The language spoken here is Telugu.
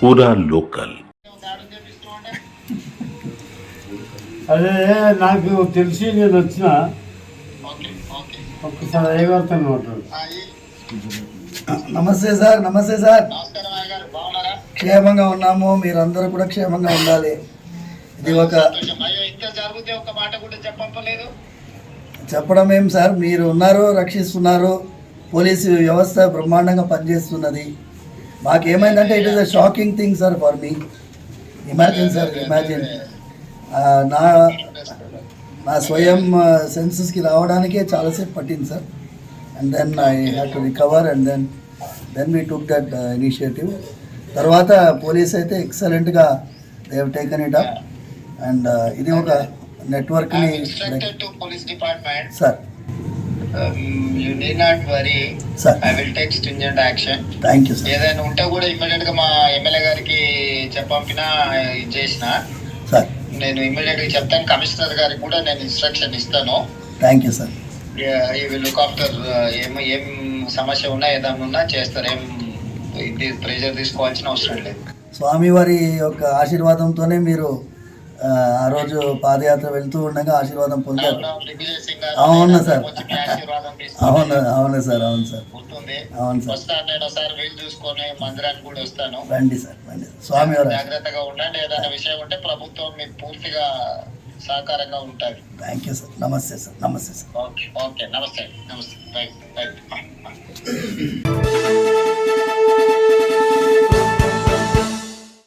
పూరా లోకల్. అదే నాకు తెలిసి నేను వచ్చిన ఒక్కసారి అయ్యగారితో మాట్లాడు. నమస్తే సార్. నమస్తే సార్. క్షేమంగా ఉన్నాము, మీరందరూ కూడా క్షేమంగా ఉండాలి. ఇది ఒక చెప్పడం ఏం సార్, మీరు ఉన్నారు, రక్షిస్తున్నారు, పోలీసు వ్యవస్థ బ్రహ్మాండంగా పనిచేస్తున్నది. మాకేమైందంటే it is a shocking thing sir for me. Imagine sir, imagine నా స్వయం సెన్సెస్కి రావడానికే చాలాసేపు పట్టింది sir. And then I have to recover and then we took that initiative. తర్వాత పోలీస్ అయితే ఎక్సలెంట్గా they have taken it up. And ఇది ఒక నెట్వర్క్ని sir. You need not worry. Sir, I will take stringent action. Thank you, sir. ఏదైనా ఉంటే కూడా ఇమ్మీడియట్ గా మా ఎమ్మెల్యే గారికి చెప్పంపినా చేసిన సార్. నేను ఇమ్మీడియట్ గా చెప్తాను. కమిషనర్ గారికి కూడా నేను ఇన్స్ట్రక్షన్ ఇస్తాను. Thank you sir. ఈ విల్ లుక్ ఆఫ్టర్ ఏం సమస్య ఉన్నా ఏదైనా ఉన్నా చేస్తారు. ఇది ప్రెజర్ తీసుకోవాల్సిన అవసరం లేదు. స్వామివారి యొక్క ఆశీర్వాదంతోనే మీరు ఆ రోజు పాదయాత్ర వెళ్తూ ఉండగా ఆశీర్వాదం పొందారు. అవును సార్, అవును అవును సార్, అవును సార్, అవును సార్. నేను ఒకసారి వీలు చూసుకొని మందిరానికి కూడా వస్తాను. రండి సార్, రండి. స్వామివారు జాగ్రత్తగా ఉండండి. ఏదైనా విషయం ఉంటే ప్రభుత్వం మీకు పూర్తిగా సహకారంగా ఉంటుంది. Thank you sir. నమస్తే సార్. నమస్తే సార్. Okay okay. నమస్తే నమస్తే. Right right.